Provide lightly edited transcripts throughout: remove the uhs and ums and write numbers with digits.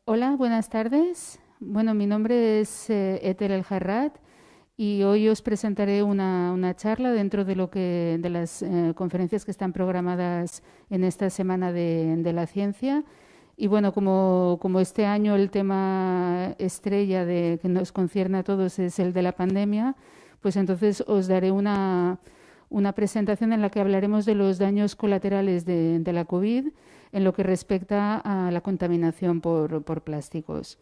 Hola, buenas tardes. Bueno, mi nombre es Etel El Jarrat y hoy os presentaré una charla dentro de de las conferencias que están programadas en esta Semana de la Ciencia. Y bueno, como este año el tema estrella que nos concierne a todos es el de la pandemia, pues entonces os daré una presentación en la que hablaremos de los daños colaterales de la COVID en lo que respecta a la contaminación por plásticos.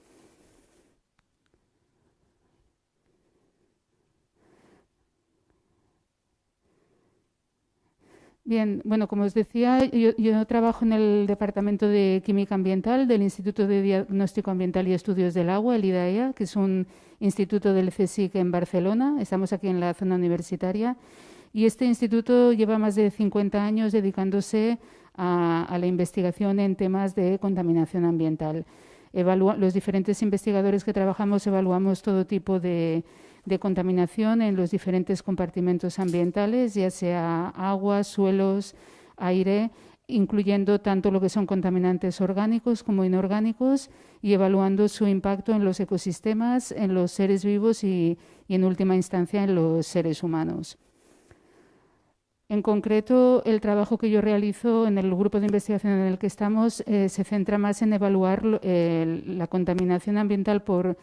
Bien, bueno, como os decía, yo trabajo en el Departamento de Química Ambiental del Instituto de Diagnóstico Ambiental y Estudios del Agua, el IDAEA, que es un instituto del CSIC en Barcelona. Estamos aquí en la zona universitaria. Y este instituto lleva más de 50 años dedicándose a la investigación en temas de contaminación ambiental. Los diferentes investigadores que trabajamos evaluamos todo tipo de contaminación en los diferentes compartimentos ambientales, ya sea agua, suelos, aire, incluyendo tanto lo que son contaminantes orgánicos como inorgánicos y evaluando su impacto en los ecosistemas, en los seres vivos y en última instancia en los seres humanos. En concreto, el trabajo que yo realizo en el grupo de investigación en el que estamos se centra más en evaluar la contaminación ambiental por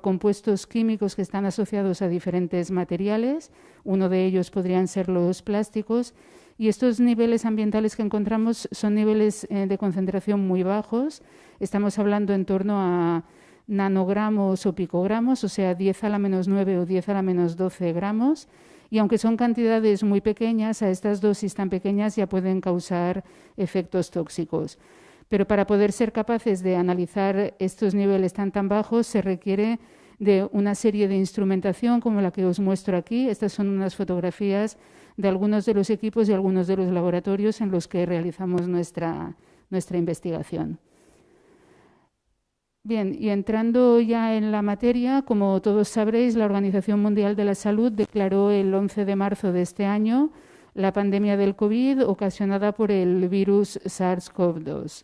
compuestos químicos que están asociados a diferentes materiales. Uno de ellos podrían ser los plásticos. Y estos niveles ambientales que encontramos son niveles de concentración muy bajos. Estamos hablando en torno a nanogramos o picogramos, o sea, 10 a la menos 9 o 10 a la menos 12 gramos. Y aunque son cantidades muy pequeñas, a estas dosis tan pequeñas ya pueden causar efectos tóxicos. Pero para poder ser capaces de analizar estos niveles tan bajos se requiere de una serie de instrumentación como la que os muestro aquí. Estas son unas fotografías de algunos de los equipos y algunos de los laboratorios en los que realizamos nuestra investigación. Bien, y entrando ya en la materia, como todos sabréis, la Organización Mundial de la Salud declaró el 11 de marzo de este año la pandemia del COVID ocasionada por el virus SARS-CoV-2.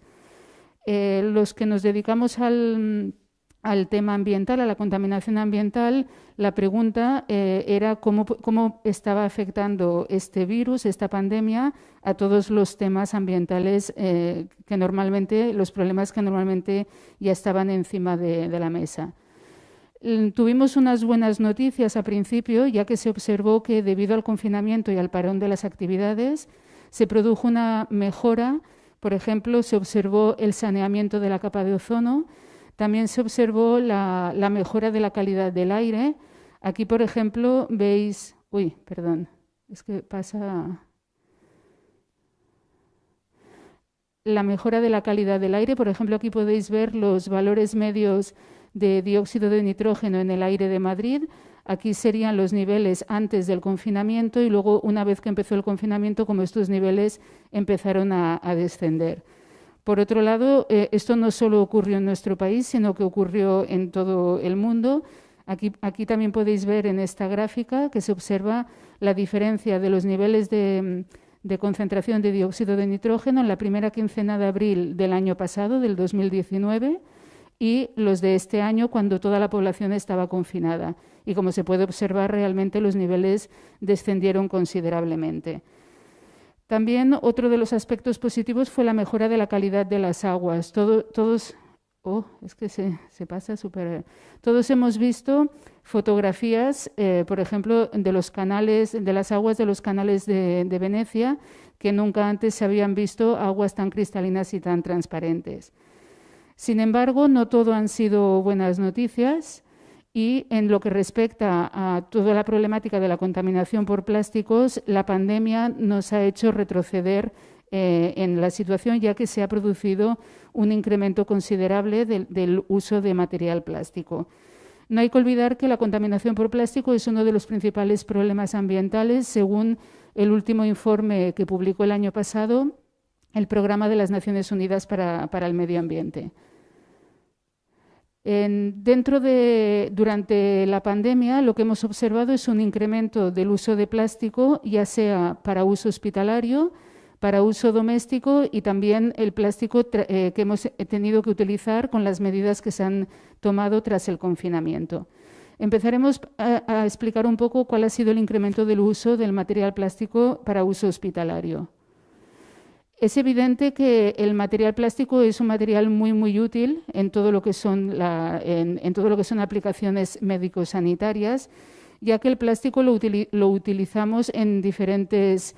Los que nos dedicamos al tema ambiental, a la contaminación ambiental, la pregunta era cómo estaba afectando este virus, esta pandemia, a todos los temas ambientales los problemas que normalmente ya estaban encima de la mesa. Tuvimos unas buenas noticias a principio, ya que se observó que debido al confinamiento y al parón de las actividades, se produjo una mejora. Por ejemplo, se observó el saneamiento de la capa de ozono. También se observó la mejora de la calidad del aire. Aquí, por ejemplo, veis... Uy, perdón, es que pasa... La mejora de la calidad del aire. Por ejemplo, aquí podéis ver los valores medios de dióxido de nitrógeno en el aire de Madrid. Aquí serían los niveles antes del confinamiento y luego, una vez que empezó el confinamiento, como estos niveles empezaron a descender. Por otro lado, esto no solo ocurrió en nuestro país, sino que ocurrió en todo el mundo. Aquí también podéis ver en esta gráfica que se observa la diferencia de los niveles de concentración de dióxido de nitrógeno en la primera quincena de abril del año pasado, del 2019, y los de este año cuando toda la población estaba confinada. Y como se puede observar, realmente los niveles descendieron considerablemente. También otro de los aspectos positivos fue la mejora de la calidad de las aguas. Todos hemos visto fotografías, por ejemplo, de los canales, de las aguas de los canales de Venecia, que nunca antes se habían visto aguas tan cristalinas y tan transparentes. Sin embargo, no todo han sido buenas noticias. Y en lo que respecta a toda la problemática de la contaminación por plásticos, la pandemia nos ha hecho retroceder en la situación, ya que se ha producido un incremento considerable del uso de material plástico. No hay que olvidar que la contaminación por plástico es uno de los principales problemas ambientales, según el último informe que publicó el año pasado el Programa de las Naciones Unidas para el Medio Ambiente. Durante la pandemia, lo que hemos observado es un incremento del uso de plástico, ya sea para uso hospitalario, para uso doméstico y también el plástico que hemos tenido que utilizar con las medidas que se han tomado tras el confinamiento. Empezaremos a explicar un poco cuál ha sido el incremento del uso del material plástico para uso hospitalario. Es evidente que el material plástico es un material muy útil en todo lo que son, en todo lo que son aplicaciones médico-sanitarias, ya que el plástico lo utilizamos en diferentes,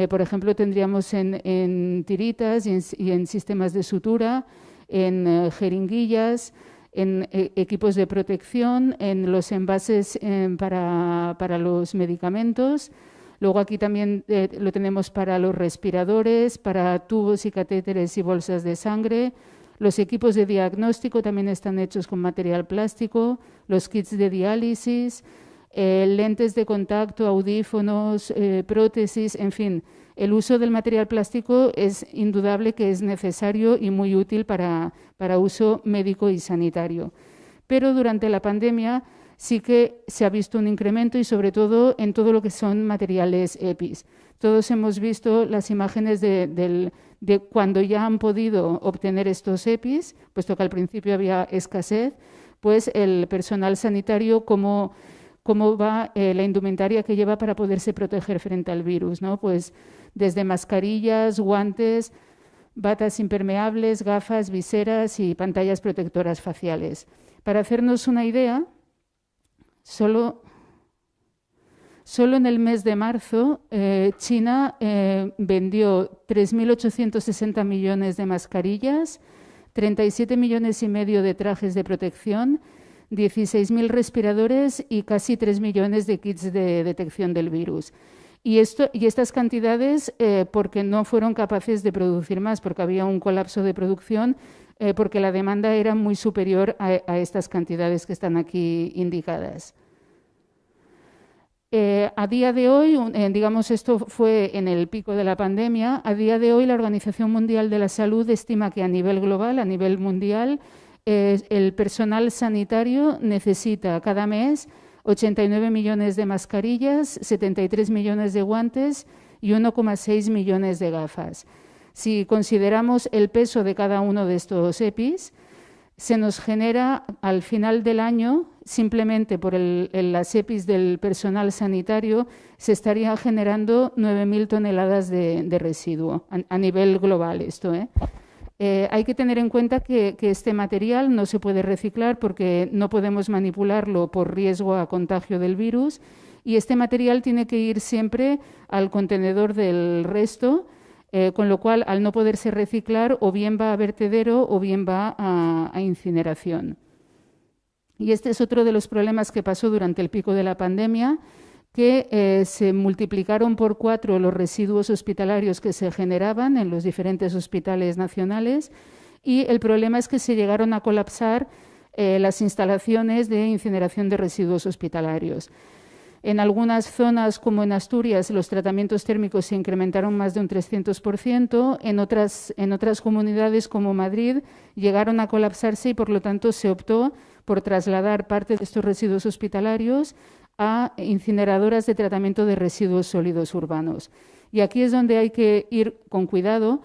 por ejemplo, tendríamos en tiritas y en sistemas de sutura, en jeringuillas, en equipos de protección, en los envases para los medicamentos. Luego aquí también lo tenemos para los respiradores, para tubos y catéteres y bolsas de sangre. Los equipos de diagnóstico también están hechos con material plástico, los kits de diálisis, lentes de contacto, audífonos, prótesis, en fin. El uso del material plástico es indudable que es necesario y muy útil para uso médico y sanitario. Pero durante la pandemia sí que se ha visto un incremento y sobre todo en todo lo que son materiales EPIs. Todos hemos visto las imágenes de cuando ya han podido obtener estos EPIs, puesto que al principio había escasez, pues el personal sanitario cómo va la indumentaria que lleva para poderse proteger frente al virus, ¿no? Pues desde mascarillas, guantes, batas impermeables, gafas, viseras y pantallas protectoras faciales. Para hacernos una idea, Solo en el mes de marzo, China vendió 3.860 millones de mascarillas, 37 millones y medio de trajes de protección, 16.000 respiradores y casi 3 millones de kits de detección del virus. Y estas cantidades, porque no fueron capaces de producir más, porque había un colapso de producción, porque la demanda era muy superior a estas cantidades que están aquí indicadas. A día de hoy, digamos, esto fue en el pico de la pandemia, a día de hoy la Organización Mundial de la Salud estima que a nivel global, a nivel mundial, el personal sanitario necesita cada mes 89 millones de mascarillas, 73 millones de guantes y 1,6 millones de gafas. Si consideramos el peso de cada uno de estos EPIs, se nos genera al final del año, simplemente por las EPIs del personal sanitario, se estaría generando 9.000 toneladas de residuo a nivel global esto. Hay que tener en cuenta que este material no se puede reciclar porque no podemos manipularlo por riesgo a contagio del virus y este material tiene que ir siempre al contenedor del resto, con lo cual, al no poderse reciclar, o bien va a vertedero o bien va a incineración. Y este es otro de los problemas que pasó durante el pico de la pandemia, que se multiplicaron por 4 los residuos hospitalarios que se generaban en los diferentes hospitales nacionales y el problema es que se llegaron a colapsar las instalaciones de incineración de residuos hospitalarios. En algunas zonas, como en Asturias, los tratamientos térmicos se incrementaron más de un 300%. En otras comunidades, como Madrid, llegaron a colapsarse y, por lo tanto, se optó por trasladar parte de estos residuos hospitalarios a incineradoras de tratamiento de residuos sólidos urbanos. Y aquí es donde hay que ir con cuidado,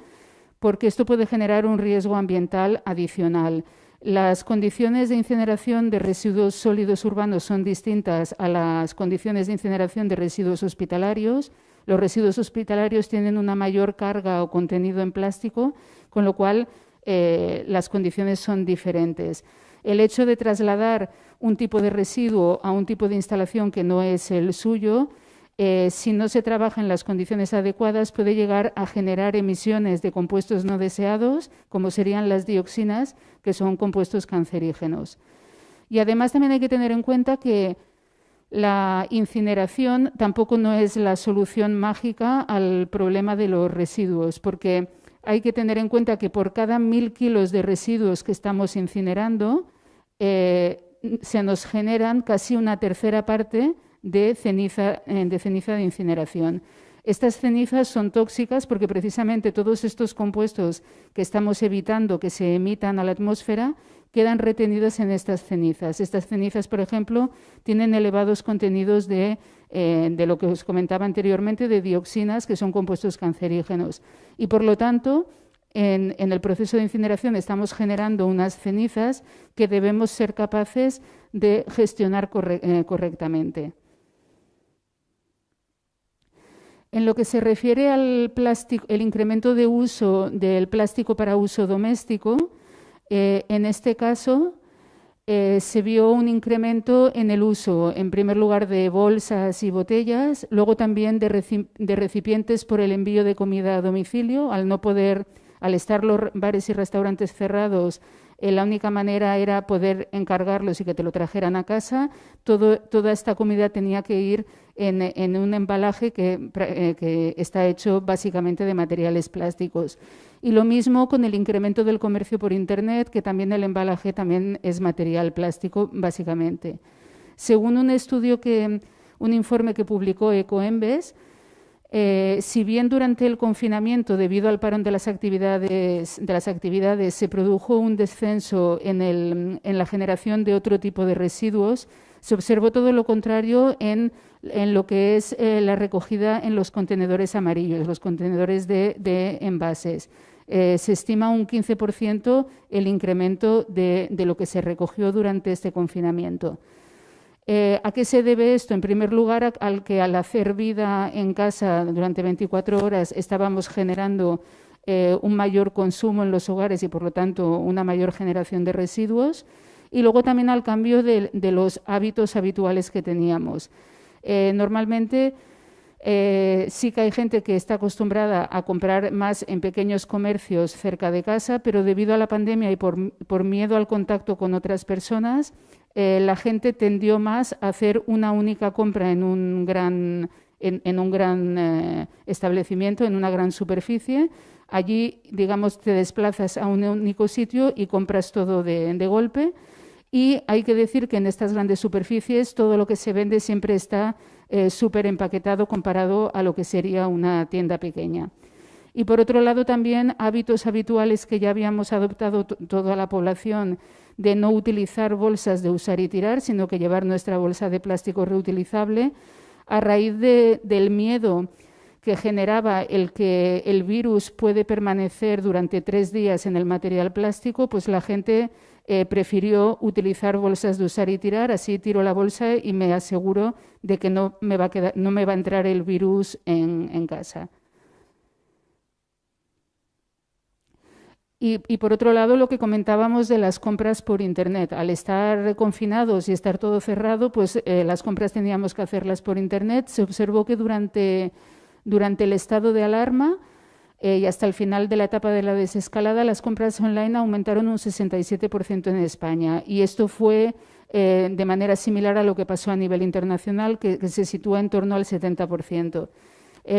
porque esto puede generar un riesgo ambiental adicional. Las condiciones de incineración de residuos sólidos urbanos son distintas a las condiciones de incineración de residuos hospitalarios. Los residuos hospitalarios tienen una mayor carga o contenido en plástico, con lo cual las condiciones son diferentes. El hecho de trasladar un tipo de residuo a un tipo de instalación que no es el suyo, si no se trabaja en las condiciones adecuadas, puede llegar a generar emisiones de compuestos no deseados, como serían las dioxinas, que son compuestos cancerígenos. Y además también hay que tener en cuenta que la incineración tampoco no es la solución mágica al problema de los residuos, porque hay que tener en cuenta que por cada 1.000 kilos de residuos que estamos incinerando, se nos generan casi una tercera parte de ceniza de incineración. Estas cenizas son tóxicas porque precisamente todos estos compuestos que estamos evitando que se emitan a la atmósfera quedan retenidas en estas cenizas. Estas cenizas, por ejemplo, tienen elevados contenidos de lo que os comentaba anteriormente, de dioxinas, que son compuestos cancerígenos. Y, por lo tanto, en el proceso de incineración estamos generando unas cenizas que debemos ser capaces de gestionar correctamente. En lo que se refiere al plástico, el incremento de uso del plástico para uso doméstico, en este caso se vio un incremento en el uso, en primer lugar, de bolsas y botellas, luego también de recipientes por el envío de comida a domicilio. Al estar los bares y restaurantes cerrados, la única manera era poder encargarlos y que te lo trajeran a casa. Toda esta comida tenía que ir en un embalaje que está hecho básicamente de materiales plásticos. Y lo mismo con el incremento del comercio por Internet, que también el embalaje también es material plástico, básicamente. Según un informe que publicó Ecoembes, si bien durante el confinamiento, debido al parón de las actividades se produjo un descenso en la generación de otro tipo de residuos, se observó todo lo contrario en lo que es la recogida en los contenedores amarillos, los contenedores de envases. Se estima un 15% el incremento de lo que se recogió durante este confinamiento. ¿A qué se debe esto? En primer lugar, al hacer vida en casa durante 24 horas estábamos generando un mayor consumo en los hogares y, por lo tanto, una mayor generación de residuos. Y luego también al cambio de los hábitos habituales que teníamos. Normalmente sí que hay gente que está acostumbrada a comprar más en pequeños comercios cerca de casa, pero debido a la pandemia y por miedo al contacto con otras personas, la gente tendió más a hacer una única compra en un gran establecimiento, en una gran superficie. Allí, digamos, te desplazas a un único sitio y compras todo de golpe. Y hay que decir que en estas grandes superficies todo lo que se vende siempre está súper empaquetado comparado a lo que sería una tienda pequeña. Y por otro lado también hábitos habituales que ya habíamos adoptado toda la población de no utilizar bolsas de usar y tirar, sino que llevar nuestra bolsa de plástico reutilizable, a raíz del miedo que generaba el que el virus puede permanecer durante 3 días en el material plástico, pues la gente prefirió utilizar bolsas de usar y tirar. Así tiro la bolsa y me aseguro de que no me va a entrar el virus en casa. Y por otro lado, lo que comentábamos de las compras por Internet. Al estar confinados y estar todo cerrado, pues las compras teníamos que hacerlas por Internet. Se observó que durante el estado de alarma y hasta el final de la etapa de la desescalada, las compras online aumentaron un 67% en España. Y esto fue de manera similar a lo que pasó a nivel internacional, que se sitúa en torno al 70%.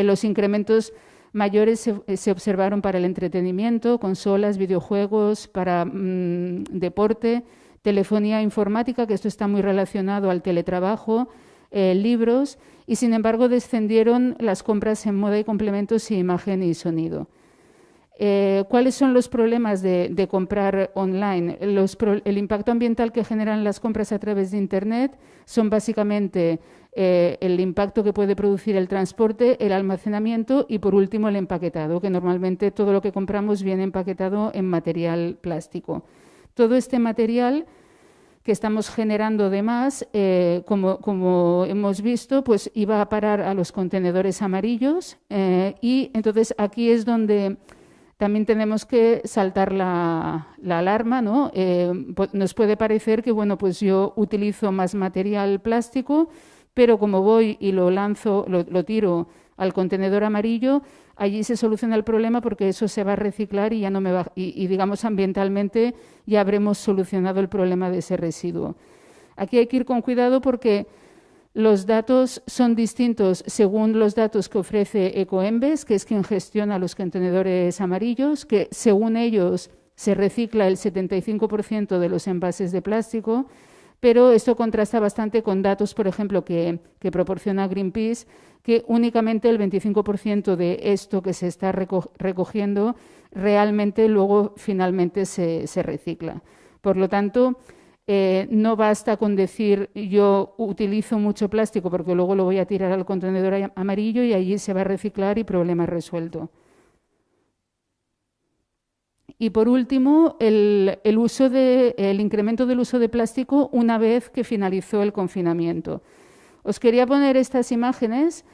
Los incrementos mayores se observaron para el entretenimiento, consolas, videojuegos, para deporte, telefonía informática, que esto está muy relacionado al teletrabajo, libros, y sin embargo descendieron las compras en moda y complementos y imagen y sonido. ¿Cuáles son los problemas de comprar online? El impacto ambiental que generan las compras a través de Internet son básicamente el impacto que puede producir el transporte, el almacenamiento y, por último, el empaquetado, que normalmente todo lo que compramos viene empaquetado en material plástico. Todo este material que estamos generando de más, como hemos visto, pues iba a parar a los contenedores amarillos y entonces aquí es donde también tenemos que saltar la alarma, ¿no? Nos puede parecer que, bueno, pues yo utilizo más material plástico, pero como voy y lo lanzo, lo tiro al contenedor amarillo, allí se soluciona el problema porque eso se va a reciclar y ya no me va, y digamos ambientalmente ya habremos solucionado el problema de ese residuo. Aquí hay que ir con cuidado porque los datos son distintos según los datos que ofrece Ecoembes, que es quien gestiona los contenedores amarillos, que según ellos se recicla el 75% de los envases de plástico, pero esto contrasta bastante con datos, por ejemplo, que proporciona Greenpeace, que únicamente el 25% de esto que se está recogiendo realmente luego finalmente se recicla. Por lo tanto, no basta con decir yo utilizo mucho plástico porque luego lo voy a tirar al contenedor amarillo y allí se va a reciclar y problema resuelto. Y por último, el incremento del uso de plástico una vez que finalizó el confinamiento. Os quería poner estas imágenes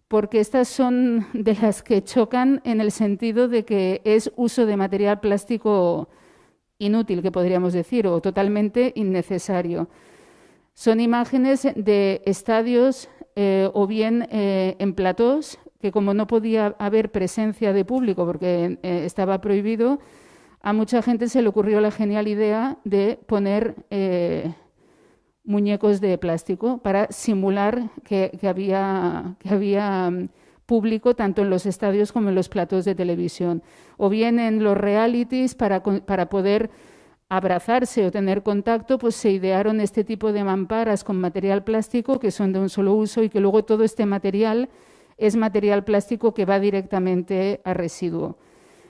porque estas son de las que chocan en el sentido de que es uso de material plástico inútil, que podríamos decir, o totalmente innecesario. Son imágenes de estadios o bien en platós, que como no podía haber presencia de público porque estaba prohibido, a mucha gente se le ocurrió la genial idea de poner muñecos de plástico para simular que había público tanto en los estadios como en los platós de televisión. O bien en los realities, para poder abrazarse o tener contacto, pues se idearon este tipo de mamparas con material plástico que son de un solo uso y que luego todo este material es material plástico que va directamente a residuo.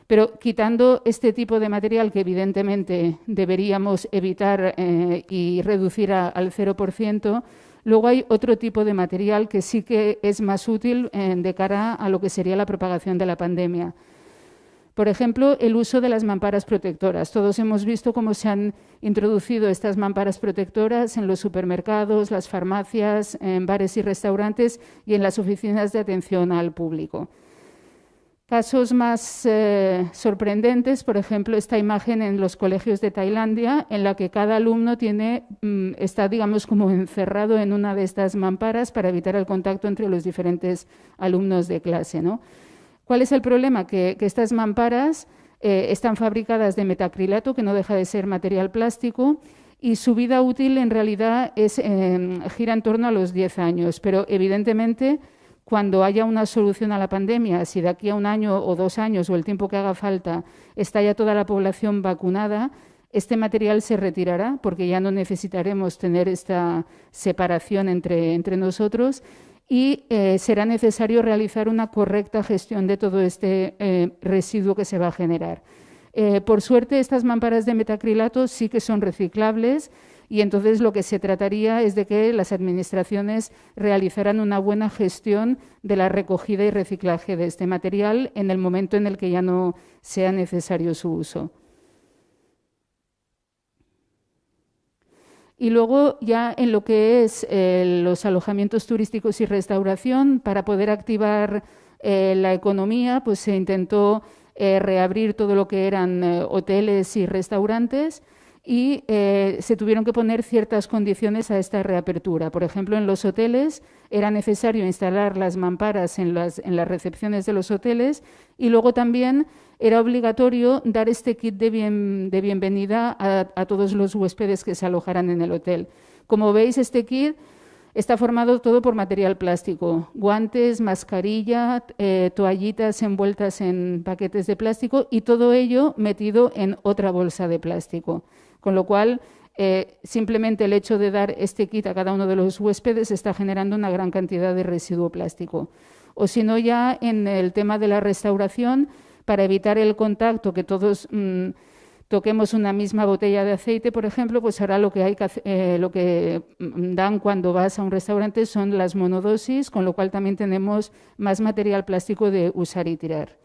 Pero quitando este tipo de material que evidentemente deberíamos evitar y reducir al 0%, luego hay otro tipo de material que sí que es más útil de cara a lo que sería la propagación de la pandemia. Por ejemplo, el uso de las mamparas protectoras. Todos hemos visto cómo se han introducido estas mamparas protectoras en los supermercados, las farmacias, en bares y restaurantes y en las oficinas de atención al público. Casos más sorprendentes, por ejemplo, esta imagen en los colegios de Tailandia, en la que cada alumno está, digamos, como encerrado en una de estas mamparas para evitar el contacto entre los diferentes alumnos de clase, ¿no? ¿Cuál es el problema? Que estas mamparas están fabricadas de metacrilato, que no deja de ser material plástico, y su vida útil en realidad gira en torno a los 10 años, pero evidentemente cuando haya una solución a la pandemia, si de aquí a 1 año o 2 años o el tiempo que haga falta está ya toda la población vacunada, este material se retirará porque ya no necesitaremos tener esta separación entre nosotros y será necesario realizar una correcta gestión de todo este residuo que se va a generar. Por suerte, estas mamparas de metacrilato sí que son reciclables y entonces lo que se trataría es de que las administraciones realizaran una buena gestión de la recogida y reciclaje de este material en el momento en el que ya no sea necesario su uso. Y luego ya en lo que es los alojamientos turísticos y restauración, para poder activar la economía, pues se intentó reabrir todo lo que eran hoteles y restaurantes y se tuvieron que poner ciertas condiciones a esta reapertura. Por ejemplo, en los hoteles era necesario instalar las mamparas en las recepciones de los hoteles y luego también era obligatorio dar este kit de bienvenida a todos los huéspedes que se alojaran en el hotel. Como veis, este kit está formado todo por material plástico, guantes, mascarilla, toallitas envueltas en paquetes de plástico y todo ello metido en otra bolsa de plástico. Con lo cual, simplemente el hecho de dar este kit a cada uno de los huéspedes está generando una gran cantidad de residuo plástico. O si no, ya en el tema de la restauración, para evitar el contacto, que todos toquemos una misma botella de aceite, por ejemplo, pues ahora lo que dan cuando vas a un restaurante son las monodosis, con lo cual también tenemos más material plástico de usar y tirar.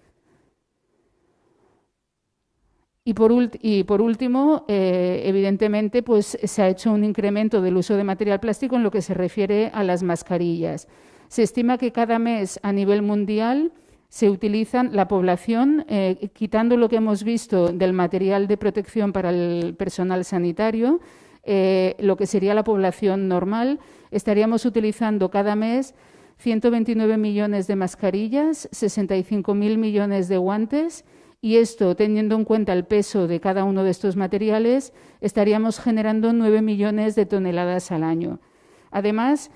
Y por último, evidentemente, pues se ha hecho un incremento del uso de material plástico en lo que se refiere a las mascarillas. Se estima que cada mes a nivel mundial se utilizan la población, quitando lo que hemos visto del material de protección para el personal sanitario, lo que sería la población normal, estaríamos utilizando cada mes 129 millones de mascarillas, 65.000 millones de guantes y esto, teniendo en cuenta el peso de cada uno de estos materiales, estaríamos generando 9 millones de toneladas al año. Además,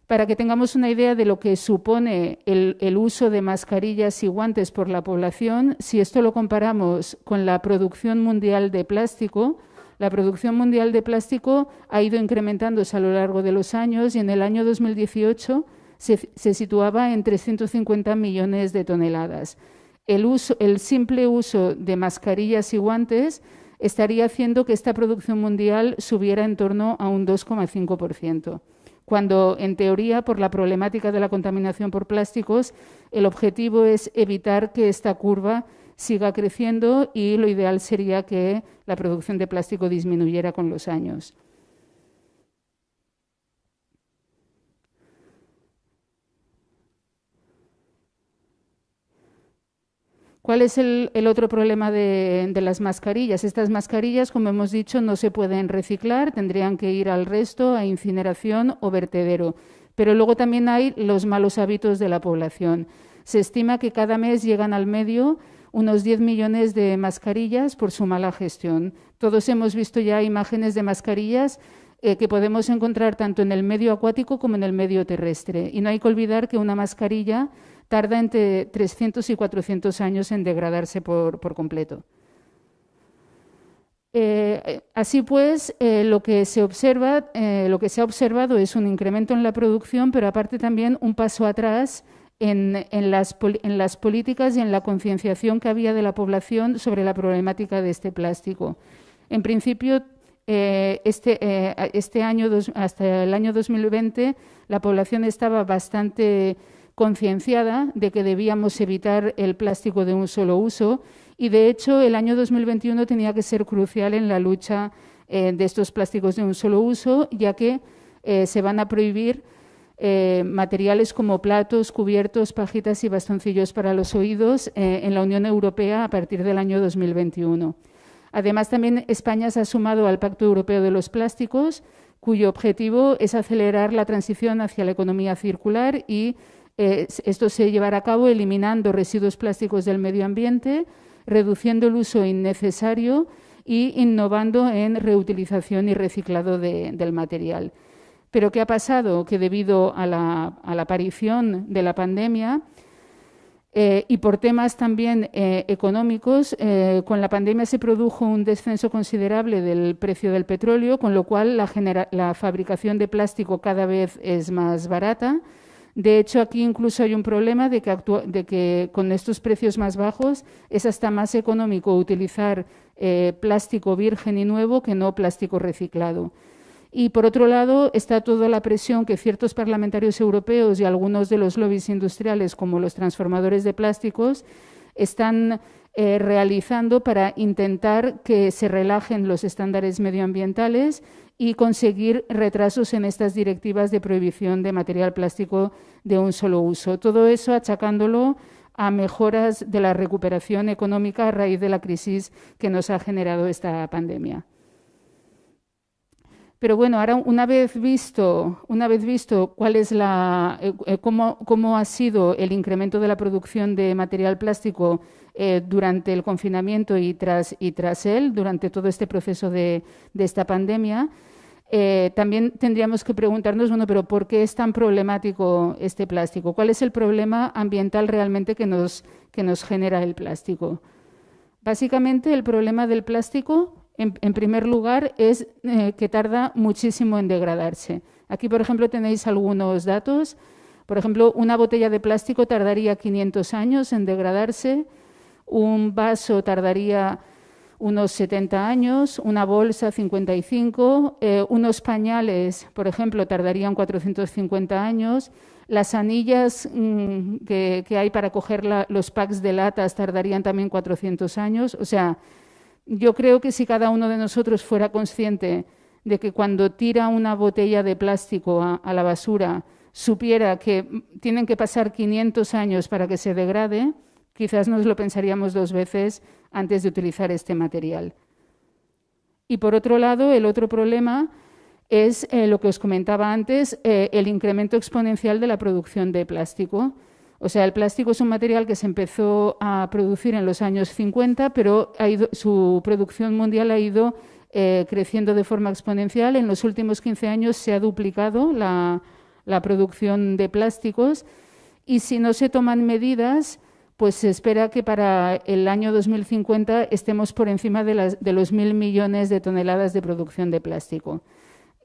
para que tengamos una idea de lo que supone el uso de mascarillas y guantes por la población, si esto lo comparamos con la producción mundial de plástico, la producción mundial de plástico ha ido incrementándose a lo largo de los años y en el año 2018 se situaba en 350 millones de toneladas. El simple uso de mascarillas y guantes estaría haciendo que esta producción mundial subiera en torno a un 2,5%, cuando en teoría, por la problemática de la contaminación por plásticos, el objetivo es evitar que esta curva siga creciendo y lo ideal sería que la producción de plástico disminuyera con los años. ¿Cuál es el otro problema de las mascarillas? Estas mascarillas, como hemos dicho, no se pueden reciclar, tendrían que ir al resto, a incineración o vertedero. Pero luego también hay los malos hábitos de la población. Se estima que cada mes llegan al medio unos 10 millones de mascarillas por su mala gestión. Todos hemos visto ya imágenes de mascarillas que podemos encontrar tanto en el medio acuático como en el medio terrestre. Y no hay que olvidar que una mascarilla tarda entre 300 y 400 años en degradarse por completo. Así pues, lo que se ha observado es un incremento en la producción, pero aparte también un paso atrás en las políticas y en la concienciación que había de la población sobre la problemática de este plástico. En principio, este año, hasta el año 2020, la población estaba bastante concienciada de que debíamos evitar el plástico de un solo uso y, de hecho, el año 2021 tenía que ser crucial en la lucha de estos plásticos de un solo uso, ya que se van a prohibir materiales como platos, cubiertos, pajitas y bastoncillos para los oídos en la Unión Europea a partir del año 2021. Además, también España se ha sumado al Pacto Europeo de los Plásticos, cuyo objetivo es acelerar la transición hacia la economía circular y esto se llevará a cabo eliminando residuos plásticos del medio ambiente, reduciendo el uso innecesario y innovando en reutilización y reciclado del material. Pero ¿qué ha pasado? Que debido a la aparición de la pandemia y por temas también económicos, con la pandemia se produjo un descenso considerable del precio del petróleo, con lo cual la fabricación de plástico cada vez es más barata. De hecho, aquí incluso hay un problema de que con estos precios más bajos es hasta más económico utilizar plástico virgen y nuevo que no plástico reciclado. Y, por otro lado, está toda la presión que ciertos parlamentarios europeos y algunos de los lobbies industriales, como los transformadores de plásticos, están realizando para intentar que se relajen los estándares medioambientales y conseguir retrasos en estas directivas de prohibición de material plástico de un solo uso. Todo eso achacándolo a mejoras de la recuperación económica a raíz de la crisis que nos ha generado esta pandemia. Pero bueno, ahora una vez visto cuál es cómo ha sido el incremento de la producción de material plástico durante el confinamiento y tras él, durante todo este proceso de esta pandemia, también tendríamos que preguntarnos, bueno, pero ¿por qué es tan problemático este plástico? ¿Cuál es el problema ambiental realmente que nos genera el plástico? Básicamente, el problema del plástico, en primer lugar, es que tarda muchísimo en degradarse. Aquí, por ejemplo, tenéis algunos datos. Por ejemplo, una botella de plástico tardaría 500 años en degradarse, un vaso tardaría unos 70 años, una bolsa 55, unos pañales, por ejemplo, tardarían 450 años, las anillas que hay para coger los packs de latas tardarían también 400 años. O sea, yo creo que si cada uno de nosotros fuera consciente de que cuando tira una botella de plástico a la basura supiera que tienen que pasar 500 años para que se degrade, quizás nos lo pensaríamos dos veces antes de utilizar este material. Y por otro lado, el otro problema es lo que os comentaba antes, el incremento exponencial de la producción de plástico. O sea, el plástico es un material que se empezó a producir en los años 50, pero su producción mundial ha ido creciendo de forma exponencial. En los últimos 15 años se ha duplicado la producción de plásticos y si no se toman medidas, pues se espera que para el año 2050 estemos por encima de los 1.000 millones de toneladas de producción de plástico,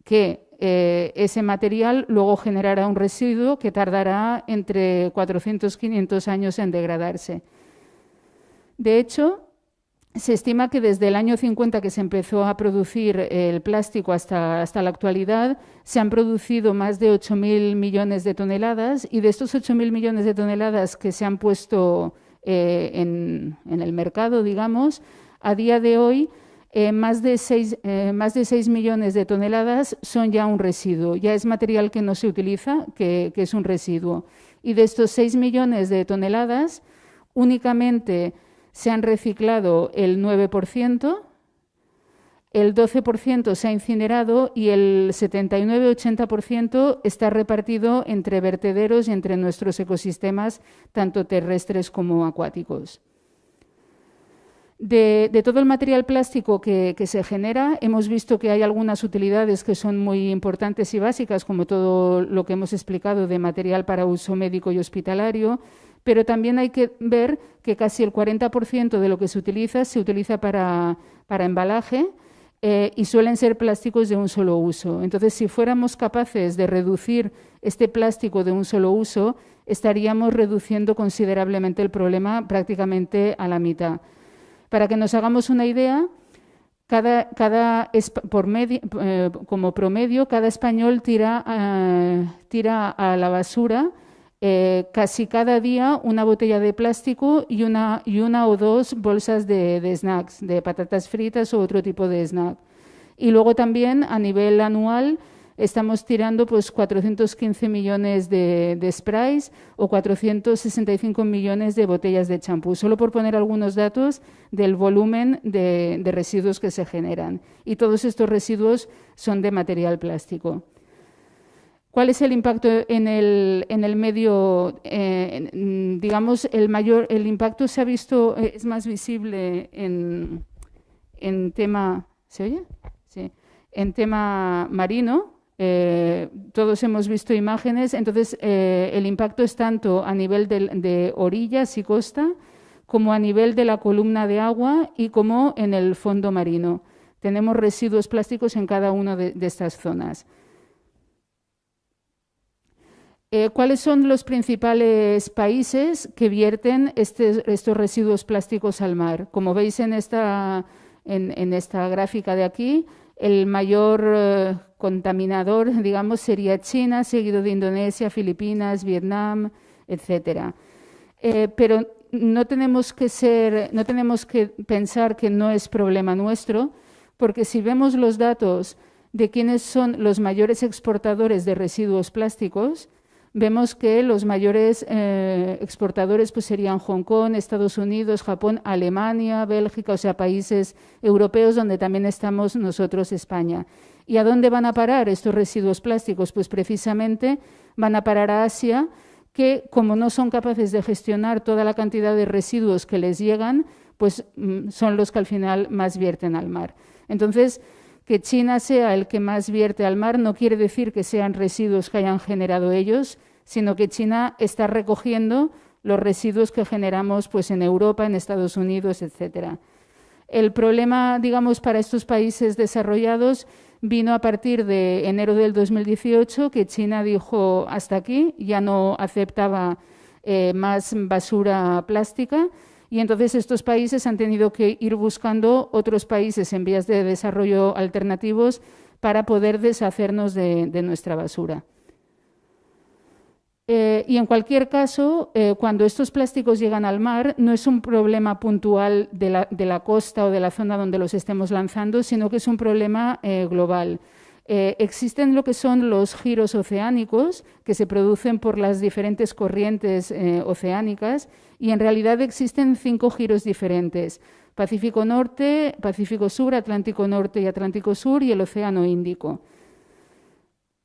que ese material luego generará un residuo que tardará entre 400 y 500 años en degradarse. De hecho, Se estima que desde el año 50 que se empezó a producir el plástico hasta la actualidad se han producido más de 8.000 millones de toneladas y de estos 8.000 millones de toneladas que se han puesto en el mercado, digamos, a día de hoy más de 6 millones de toneladas son ya un residuo, ya es material que no se utiliza, que es un residuo. Y de estos 6 millones de toneladas, únicamente se han reciclado el 9%, el 12% se ha incinerado y el 79-80% está repartido entre vertederos y entre nuestros ecosistemas, tanto terrestres como acuáticos. De todo el material plástico que se genera, hemos visto que hay algunas utilidades que son muy importantes y básicas, como todo lo que hemos explicado de material para uso médico y hospitalario, pero también hay que ver que casi el 40% de lo que se utiliza para embalaje y suelen ser plásticos de un solo uso. Entonces, si fuéramos capaces de reducir este plástico de un solo uso, estaríamos reduciendo considerablemente el problema prácticamente a la mitad. Para que nos hagamos una idea, como promedio, cada español tira a la basura casi cada día una botella de plástico y una o dos bolsas de snacks, de patatas fritas o otro tipo de snack. Y luego también a nivel anual estamos tirando pues 415 millones de sprays o 465 millones de botellas de champú, solo por poner algunos datos del volumen de residuos que se generan. Y todos estos residuos son de material plástico. ¿Cuál es el impacto en el medio? Digamos, el impacto se ha visto, es más visible en tema, ¿se oye? Sí. En tema marino. Todos hemos visto imágenes, entonces el impacto es tanto a nivel de orillas y costa, como a nivel de la columna de agua y como en el fondo marino. Tenemos residuos plásticos en cada una de estas zonas. ¿Cuáles son los principales países que vierten estos residuos plásticos al mar? Como veis en esta gráfica de aquí, el mayor contaminador, digamos, sería China, seguido de Indonesia, Filipinas, Vietnam, etcétera. Pero no tenemos que pensar que no es problema nuestro, porque si vemos los datos de quiénes son los mayores exportadores de residuos plásticos, vemos que los mayores exportadores pues serían Hong Kong, Estados Unidos, Japón, Alemania, Bélgica, o sea, países europeos donde también estamos nosotros, España. ¿Y a dónde van a parar estos residuos plásticos? Pues precisamente van a parar a Asia, que como no son capaces de gestionar toda la cantidad de residuos que les llegan, pues son los que al final más vierten al mar. Entonces, que China sea el que más vierte al mar no quiere decir que sean residuos que hayan generado ellos, sino que China está recogiendo los residuos que generamos pues, en Europa, en Estados Unidos, etcétera. El problema, digamos, para estos países desarrollados vino a partir de enero del 2018, que China dijo hasta aquí, ya no aceptaba más basura plástica. Y entonces estos países han tenido que ir buscando otros países en vías de desarrollo alternativos para poder deshacernos de nuestra basura. Y en cualquier caso, cuando estos plásticos llegan al mar, no es un problema puntual de la costa o de la zona donde los estemos lanzando, sino que es un problema global. Existen lo que son los giros oceánicos que se producen por las diferentes corrientes oceánicas y en realidad existen 5 giros diferentes: Pacífico Norte, Pacífico Sur, Atlántico Norte y Atlántico Sur y el Océano Índico.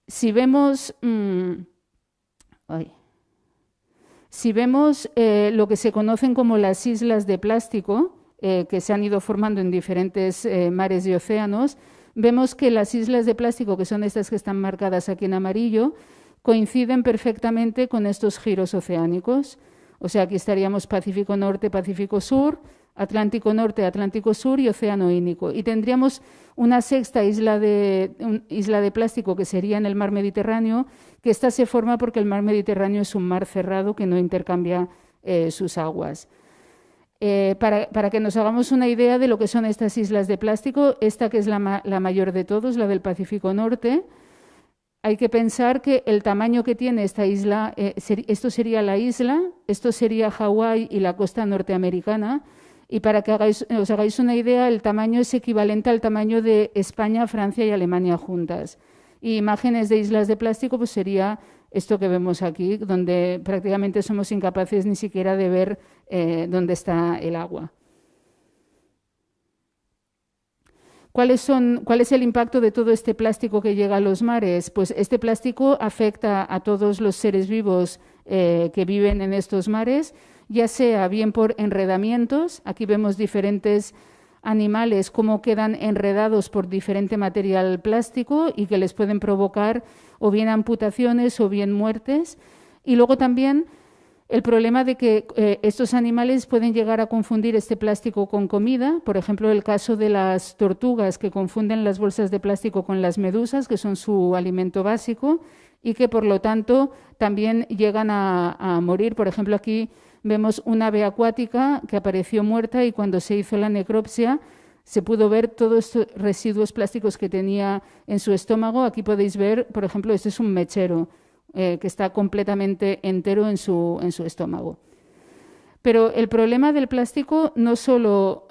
Si vemos, lo que se conocen como las islas de plástico, que se han ido formando en diferentes mares y océanos, vemos que las islas de plástico, que son estas que están marcadas aquí en amarillo, coinciden perfectamente con estos giros oceánicos. O sea, aquí estaríamos Pacífico Norte, Pacífico Sur, Atlántico Norte, Atlántico Sur y Océano Índico. Y tendríamos una sexta isla de plástico que sería en el mar Mediterráneo, que esta se forma porque el mar Mediterráneo es un mar cerrado que no intercambia sus aguas. Para que nos hagamos una idea de lo que son estas islas de plástico, esta que es la mayor de todos, la del Pacífico Norte, hay que pensar que el tamaño que tiene esta isla, esto sería la isla, esto sería Hawái y la costa norteamericana, y para que os hagáis una idea, el tamaño es equivalente al tamaño de España, Francia y Alemania juntas. Y imágenes de islas de plástico, pues sería esto que vemos aquí, donde prácticamente somos incapaces ni siquiera de ver dónde está el agua. ¿Cuál es el impacto de todo este plástico que llega a los mares? Pues este plástico afecta a todos los seres vivos que viven en estos mares, ya sea bien por enredamientos, aquí vemos diferentes animales cómo quedan enredados por diferente material plástico y que les pueden provocar o bien amputaciones o bien muertes. Y luego también el problema de que estos animales pueden llegar a confundir este plástico con comida. Por ejemplo, el caso de las tortugas que confunden las bolsas de plástico con las medusas, que son su alimento básico, y que por lo tanto también llegan a morir. Por ejemplo, aquí vemos una ave acuática que apareció muerta y cuando se hizo la necropsia se pudo ver todos estos residuos plásticos que tenía en su estómago. Aquí podéis ver, por ejemplo, este es un mechero que está completamente entero en su estómago. Pero el problema del plástico no solo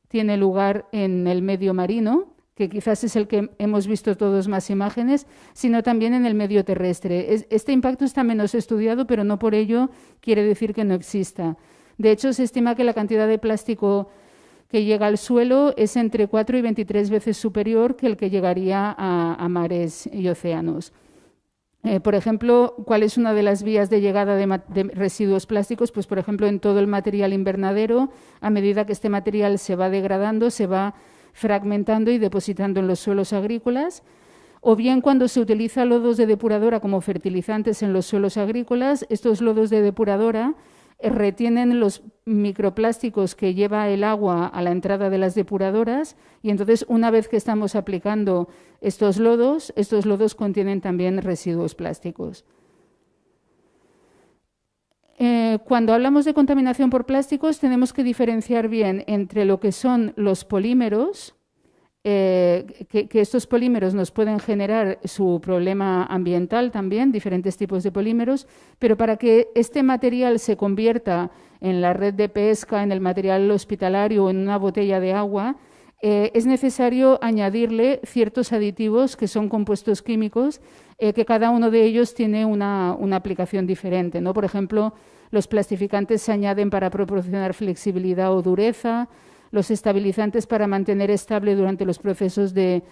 tiene lugar en el medio marino, que quizás es el que hemos visto todos más imágenes, sino también en el medio terrestre. Este impacto está menos estudiado, pero no por ello quiere decir que no exista. De hecho, se estima que la cantidad de plástico que llega al suelo es entre 4 y 23 veces superior que el que llegaría a mares y océanos. Por ejemplo, ¿cuál es una de las vías de llegada de residuos plásticos? Pues, por ejemplo, en todo el material invernadero, a medida que este material se va degradando, se va fragmentando y depositando en los suelos agrícolas, o bien cuando se utiliza lodos de depuradora como fertilizantes en los suelos agrícolas, estos lodos de depuradora retienen los microplásticos que lleva el agua a la entrada de las depuradoras y entonces una vez que estamos aplicando estos lodos contienen también residuos plásticos. Cuando hablamos de contaminación por plásticos tenemos que diferenciar bien entre lo que son los polímeros, que estos polímeros nos pueden generar su problema ambiental también, diferentes tipos de polímeros, pero para que este material se convierta en la red de pesca, en el material hospitalario o en una botella de agua, es necesario añadirle ciertos aditivos que son compuestos químicos, que cada uno de ellos tiene una aplicación diferente, ¿no? Por ejemplo, los plastificantes se añaden para proporcionar flexibilidad o dureza, los estabilizantes para mantener estable durante los procesos de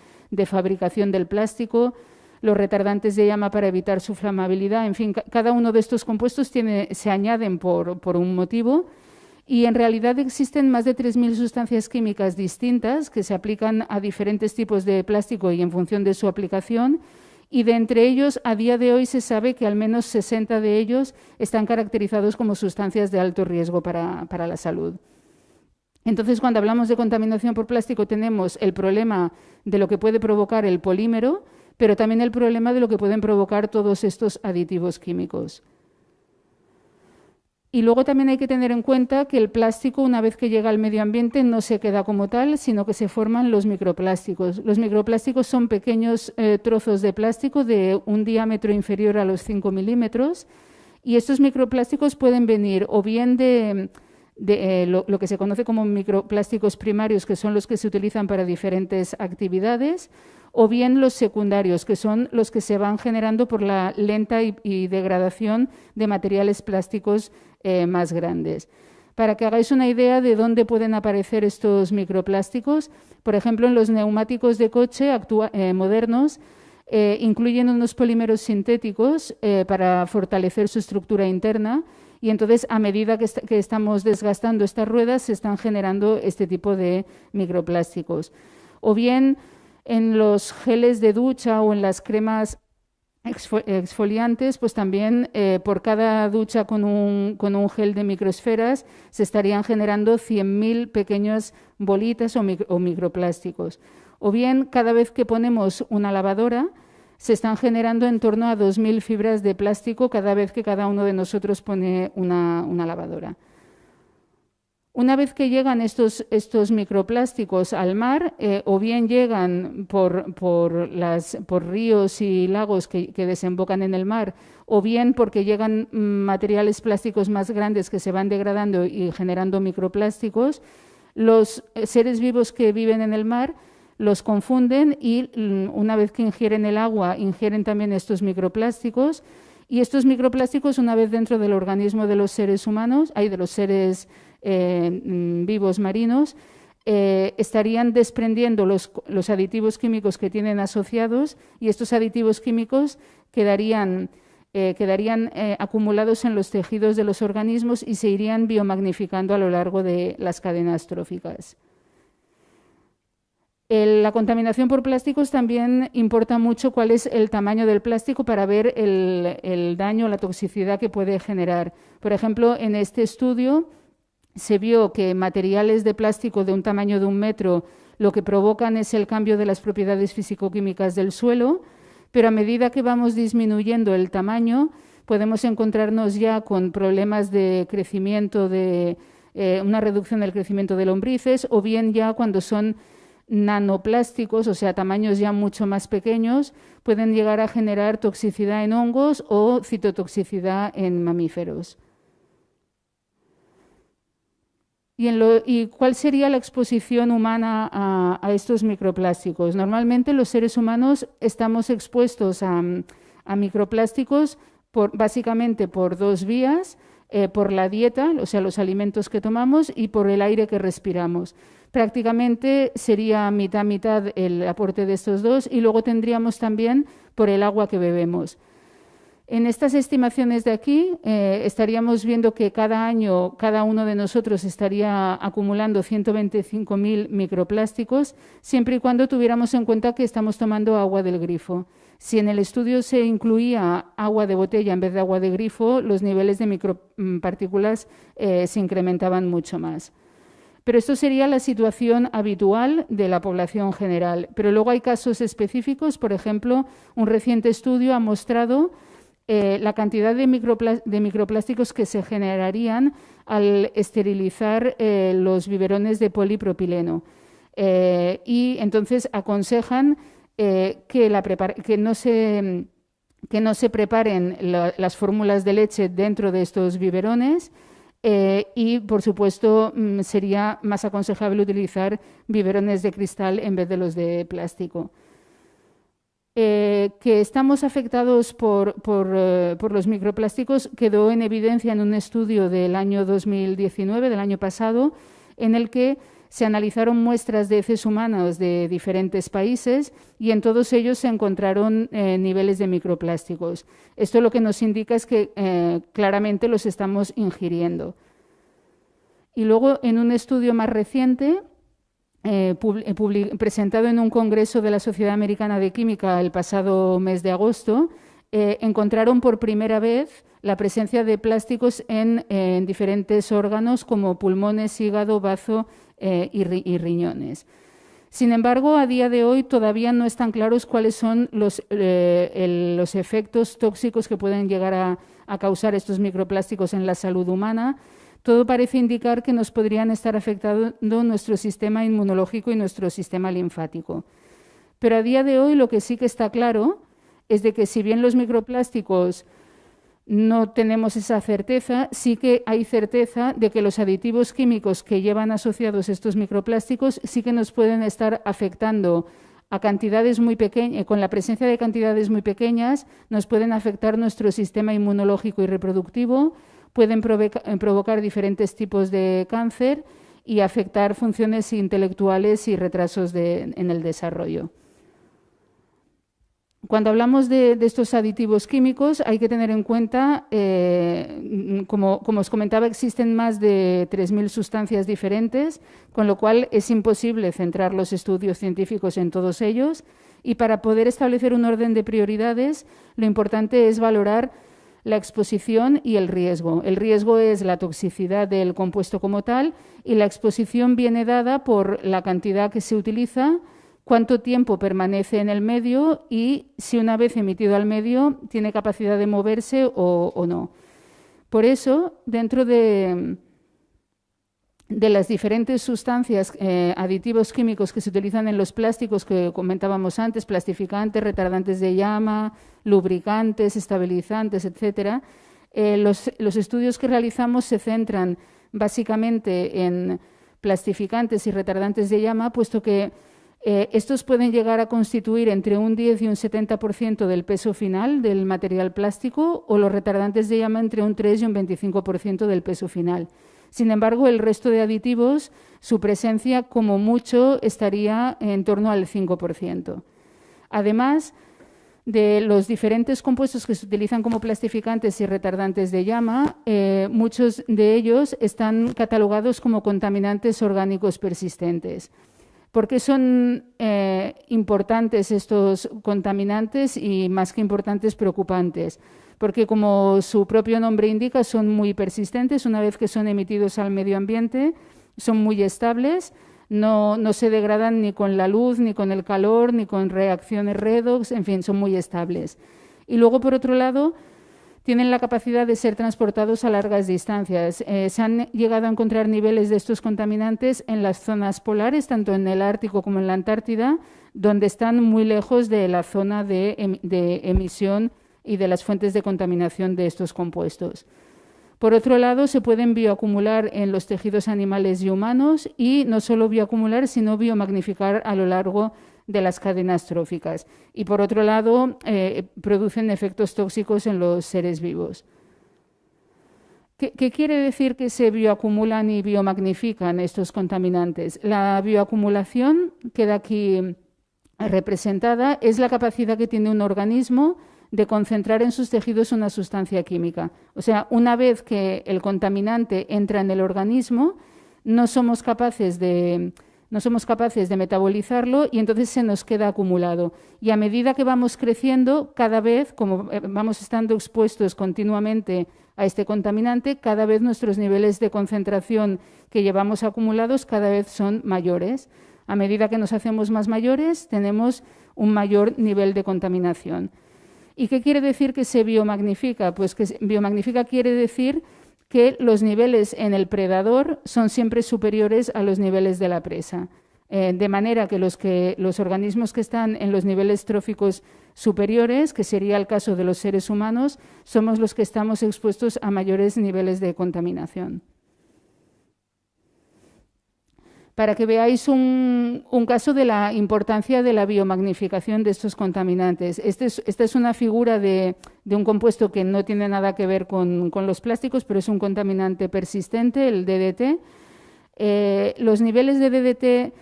fabricación del plástico, los retardantes de llama para evitar su flamabilidad. En fin, cada uno de estos compuestos se añaden por un motivo y en realidad existen más de 3.000 sustancias químicas distintas que se aplican a diferentes tipos de plástico y en función de su aplicación. Y de entre ellos, a día de hoy se sabe que al menos 60 de ellos están caracterizados como sustancias de alto riesgo para la salud. Entonces, cuando hablamos de contaminación por plástico, tenemos el problema de lo que puede provocar el polímero, pero también el problema de lo que pueden provocar todos estos aditivos químicos. Y luego también hay que tener en cuenta que el plástico, una vez que llega al medio ambiente, no se queda como tal, sino que se forman los microplásticos. Los microplásticos son pequeños trozos de plástico de un diámetro inferior a los 5 milímetros, y estos microplásticos pueden venir o bien de lo que se conoce como microplásticos primarios, que son los que se utilizan para diferentes actividades, o bien los secundarios, que son los que se van generando por la lenta y degradación de materiales plásticos más grandes. Para que hagáis una idea de dónde pueden aparecer estos microplásticos, por ejemplo, en los neumáticos de coche modernos, incluyen unos polímeros sintéticos para fortalecer su estructura interna. Y entonces, a medida que estamos desgastando estas ruedas, se están generando este tipo de microplásticos. O bien en los geles de ducha o en las cremas exfoliantes, pues también por cada ducha con un gel de microesferas se estarían generando 100.000 pequeñas bolitas o microplásticos. O bien, cada vez que ponemos una lavadora, se están generando en torno a 2.000 fibras de plástico cada vez que cada uno de nosotros pone una lavadora. Una vez que llegan estos microplásticos al mar, o bien llegan por ríos y lagos que desembocan en el mar, o bien porque llegan materiales plásticos más grandes que se van degradando y generando microplásticos, los seres vivos que viven en el mar los confunden y una vez que ingieren el agua, ingieren también estos microplásticos. Y estos microplásticos, una vez dentro del organismo de los seres humanos, de los seres vivos marinos, estarían desprendiendo los aditivos químicos que tienen asociados y estos aditivos químicos quedarían acumulados en los tejidos de los organismos y se irían biomagnificando a lo largo de las cadenas tróficas. La contaminación por plásticos también importa mucho cuál es el tamaño del plástico para ver el daño, la toxicidad que puede generar. Por ejemplo, en este estudio se vio que materiales de plástico de un tamaño de 1 metro lo que provocan es el cambio de las propiedades físico-químicas del suelo, pero a medida que vamos disminuyendo el tamaño, podemos encontrarnos ya con problemas de crecimiento, una reducción del crecimiento de lombrices, o bien ya cuando son nanoplásticos, o sea, tamaños ya mucho más pequeños, pueden llegar a generar toxicidad en hongos o citotoxicidad en mamíferos. ¿Y cuál sería la exposición humana a estos microplásticos? Normalmente los seres humanos estamos expuestos a microplásticos básicamente por 2 vías, por la dieta, o sea, los alimentos que tomamos, y por el aire que respiramos. Prácticamente sería mitad el aporte de estos dos, y luego tendríamos también por el agua que bebemos. En estas estimaciones de aquí estaríamos viendo que cada año cada uno de nosotros estaría acumulando 125.000 microplásticos, siempre y cuando tuviéramos en cuenta que estamos tomando agua del grifo. Si en el estudio se incluía agua de botella en vez de agua de grifo, los niveles de micropartículas se incrementaban mucho más. Pero esto sería la situación habitual de la población general. Pero luego hay casos específicos. Por ejemplo, un reciente estudio ha mostrado la cantidad de microplásticos que se generarían al esterilizar los biberones de polipropileno. Y entonces aconsejan que no se preparen las fórmulas de leche dentro de estos biberones. Y, por supuesto, sería más aconsejable utilizar biberones de cristal en vez de los de plástico. Que estamos afectados por los microplásticos quedó en evidencia en un estudio del año 2019, del año pasado, en el que se analizaron muestras de heces humanos de diferentes países y en todos ellos se encontraron niveles de microplásticos. Esto lo que nos indica es que claramente los estamos ingiriendo. Y luego, en un estudio más reciente, presentado en un congreso de la Sociedad Americana de Química el pasado mes de agosto, encontraron por primera vez la presencia de plásticos en diferentes órganos como pulmones, hígado, bazo y riñones. Sin embargo, a día de hoy todavía no están claros cuáles son los efectos tóxicos que pueden llegar a causar estos microplásticos en la salud humana. Todo parece indicar que nos podrían estar afectando nuestro sistema inmunológico y nuestro sistema linfático. Pero a día de hoy lo que sí que está claro es de que si bien los microplásticos no tenemos esa certeza, sí que hay certeza de que los aditivos químicos que llevan asociados estos microplásticos sí que nos pueden estar afectando a cantidades muy pequeñas, con la presencia de cantidades muy pequeñas, nos pueden afectar nuestro sistema inmunológico y reproductivo, pueden provocar diferentes tipos de cáncer y afectar funciones intelectuales y retrasos en el desarrollo. Cuando hablamos de estos aditivos químicos hay que tener en cuenta, como os comentaba, existen más de 3.000 sustancias diferentes, con lo cual es imposible centrar los estudios científicos en todos ellos, y para poder establecer un orden de prioridades lo importante es valorar la exposición y el riesgo. El riesgo es la toxicidad del compuesto como tal y la exposición viene dada por la cantidad que se utiliza, cuánto tiempo permanece en el medio y si una vez emitido al medio tiene capacidad de moverse o no. Por eso, dentro de de las diferentes sustancias, aditivos químicos que se utilizan en los plásticos que comentábamos antes, plastificantes, retardantes de llama, lubricantes, estabilizantes, etcétera, los estudios que realizamos se centran básicamente en plastificantes y retardantes de llama, puesto que estos pueden llegar a constituir entre un 10 y un 70% del peso final del material plástico, o los retardantes de llama entre un 3 y un 25% del peso final. Sin embargo, el resto de aditivos, su presencia como mucho estaría en torno al 5%. Además de los diferentes compuestos que se utilizan como plastificantes y retardantes de llama, muchos de ellos están catalogados como contaminantes orgánicos persistentes. ¿Por qué son importantes estos contaminantes y, más que importantes, preocupantes? Porque, como su propio nombre indica, son muy persistentes. Una vez que son emitidos al medio ambiente, son muy estables, no se degradan ni con la luz, ni con el calor, ni con reacciones redox, en fin, son muy estables. Y luego, por otro lado, tienen la capacidad de ser transportados a largas distancias. Se han llegado a encontrar niveles de estos contaminantes en las zonas polares, tanto en el Ártico como en la Antártida, donde están muy lejos de la zona de emisión y de las fuentes de contaminación de estos compuestos. Por otro lado, se pueden bioacumular en los tejidos animales y humanos, y no solo bioacumular, sino biomagnificar a lo largo de las cadenas tróficas. Y por otro lado, producen efectos tóxicos en los seres vivos. ¿Qué quiere decir que se bioacumulan y biomagnifican estos contaminantes? La bioacumulación, queda aquí representada, es la capacidad que tiene un organismo de concentrar en sus tejidos una sustancia química. O sea, una vez que el contaminante entra en el organismo, no somos capaces de metabolizarlo, y entonces se nos queda acumulado. Y a medida que vamos creciendo, cada vez, como vamos estando expuestos continuamente a este contaminante, cada vez nuestros niveles de concentración que llevamos acumulados cada vez son mayores. A medida que nos hacemos más mayores, tenemos un mayor nivel de contaminación. ¿Y qué quiere decir que se biomagnifica? Pues que biomagnifica quiere decir que los niveles en el predador son siempre superiores a los niveles de la presa. De manera que los organismos que están en los niveles tróficos superiores, que sería el caso de los seres humanos, somos los que estamos expuestos a mayores niveles de contaminación. Para que veáis un caso de la importancia de la biomagnificación de estos contaminantes. Esta es una figura de un compuesto que no tiene nada que ver con los plásticos, pero es un contaminante persistente, el DDT. Los niveles de DDT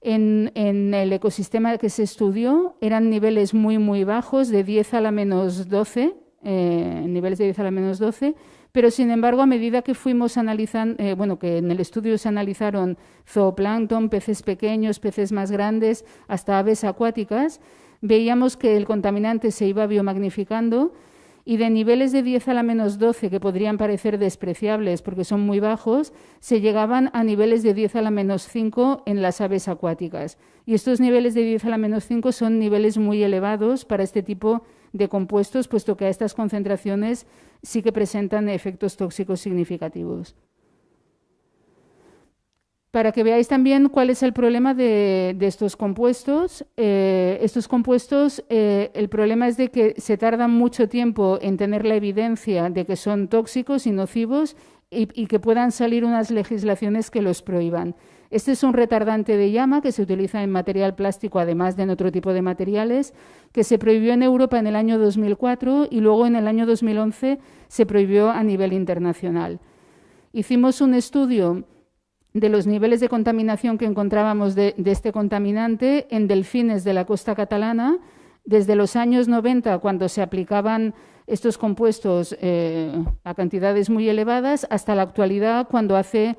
en el ecosistema que se estudió eran niveles muy, muy bajos, de 10 a la menos 12, niveles de 10 a la menos 12, pero sin embargo, a medida que fuimos analizando, que en el estudio se analizaron zooplancton, peces pequeños, peces más grandes, hasta aves acuáticas, veíamos que el contaminante se iba biomagnificando, y de niveles de 10 a la menos 12, que podrían parecer despreciables porque son muy bajos, se llegaban a niveles de 10 a la menos 5 en las aves acuáticas. Y estos niveles de 10 a la menos 5 son niveles muy elevados para este tipo de compuestos, puesto que a estas concentraciones sí que presentan efectos tóxicos significativos. Para que veáis también cuál es el problema de estos compuestos. El problema es de que se tarda mucho tiempo en tener la evidencia de que son tóxicos y nocivos, y que puedan salir unas legislaciones que los prohíban. Este es un retardante de llama que se utiliza en material plástico, además de en otro tipo de materiales, que se prohibió en Europa en el año 2004 y luego en el año 2011 se prohibió a nivel internacional. Hicimos un estudio de los niveles de contaminación que encontrábamos de este contaminante en delfines de la costa catalana desde los años 90, cuando se aplicaban estos compuestos a cantidades muy elevadas, hasta la actualidad, cuando hace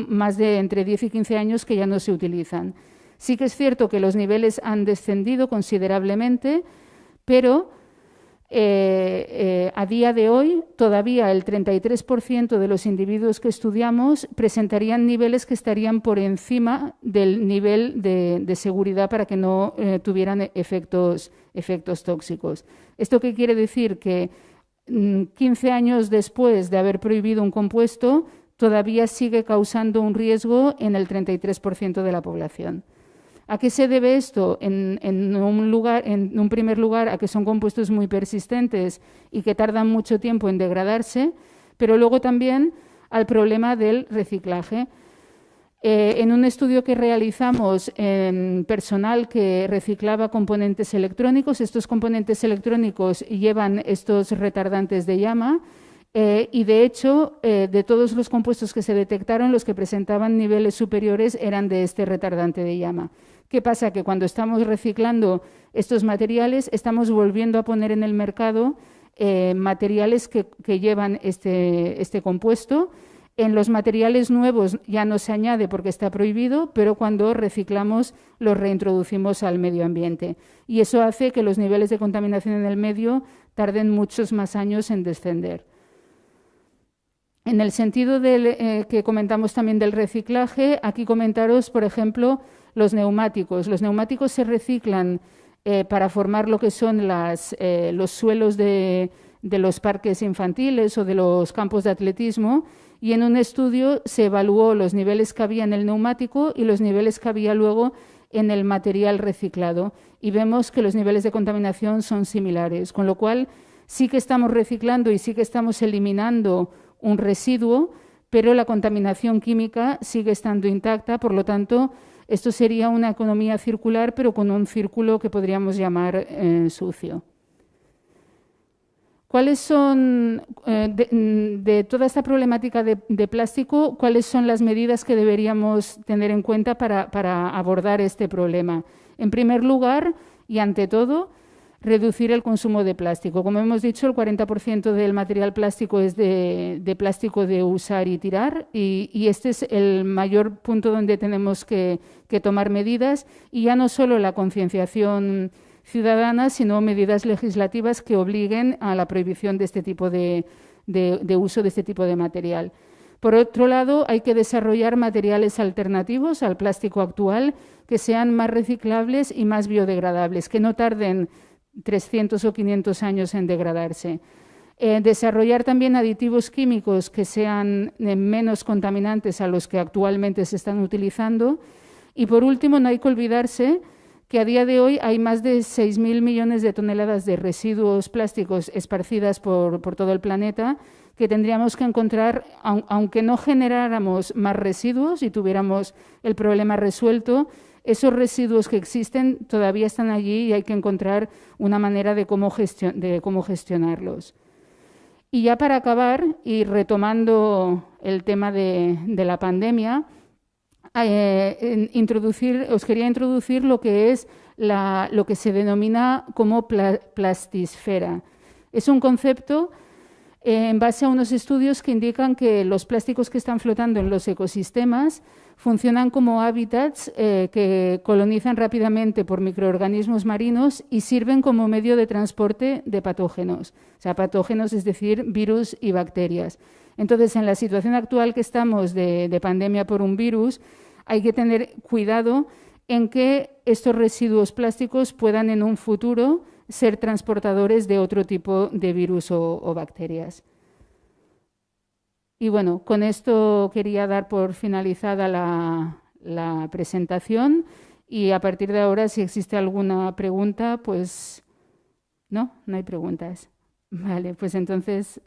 más de entre 10 y 15 años que ya no se utilizan. Sí que es cierto que los niveles han descendido considerablemente, pero a día de hoy todavía el 33% de los individuos que estudiamos presentarían niveles que estarían por encima del nivel de seguridad para que no tuvieran efectos tóxicos. ¿Esto qué quiere decir? Que 15 años después de haber prohibido un compuesto, todavía sigue causando un riesgo en el 33% de la población. ¿A qué se debe esto? En un primer lugar, a que son compuestos muy persistentes y que tardan mucho tiempo en degradarse, pero luego también al problema del reciclaje. En un estudio que realizamos en personal que reciclaba componentes electrónicos, estos componentes electrónicos llevan estos retardantes de llama y, de hecho, de todos los compuestos que se detectaron, los que presentaban niveles superiores eran de este retardante de llama. ¿Qué pasa? Que cuando estamos reciclando estos materiales, estamos volviendo a poner en el mercado materiales que llevan este compuesto. En los materiales nuevos ya no se añade porque está prohibido, pero cuando reciclamos los reintroducimos al medio ambiente. Y eso hace que los niveles de contaminación en el medio tarden muchos más años en descender. En el sentido que comentamos también del reciclaje, aquí comentaros, por ejemplo, los neumáticos. Los neumáticos se reciclan para formar lo que son los suelos de los parques infantiles o de los campos de atletismo, y en un estudio se evaluó los niveles que había en el neumático y los niveles que había luego en el material reciclado, y vemos que los niveles de contaminación son similares, con lo cual sí que estamos reciclando y sí que estamos eliminando un residuo, pero la contaminación química sigue estando intacta. Por lo tanto, esto sería una economía circular, pero con un círculo que podríamos llamar sucio. ¿Cuáles son, de toda esta problemática de plástico, cuáles son las medidas que deberíamos tener en cuenta para abordar este problema? En primer lugar, y ante todo, reducir el consumo de plástico. Como hemos dicho, el 40% del material plástico es de plástico de usar y tirar, y este es el mayor punto donde tenemos que tomar medidas, y ya no solo la concienciación ciudadana, sino medidas legislativas que obliguen a la prohibición de este tipo de uso de este tipo de material. Por otro lado, hay que desarrollar materiales alternativos al plástico actual que sean más reciclables y más biodegradables, que no tarden 300 o 500 años en degradarse. Desarrollar también aditivos químicos que sean menos contaminantes a los que actualmente se están utilizando. Y por último, no hay que olvidarse que a día de hoy hay más de 6.000 millones de toneladas de residuos plásticos esparcidas por todo el planeta, que tendríamos que encontrar, aunque no generáramos más residuos y tuviéramos el problema resuelto, esos residuos que existen todavía están allí y hay que encontrar una manera de cómo gestionarlos. Y ya para acabar, y retomando el tema de la pandemia, os quería introducir lo que es lo que se denomina como plastisfera. Es un concepto en base a unos estudios que indican que los plásticos que están flotando en los ecosistemas funcionan como hábitats que colonizan rápidamente por microorganismos marinos y sirven como medio de transporte de patógenos. O sea, patógenos, es decir, virus y bacterias. Entonces, en la situación actual que estamos de pandemia por un virus, hay que tener cuidado en que estos residuos plásticos puedan en un futuro ser transportadores de otro tipo de virus o bacterias. Y bueno, con esto quería dar por finalizada la presentación, y a partir de ahora, si existe alguna pregunta, pues no hay preguntas. Vale, pues entonces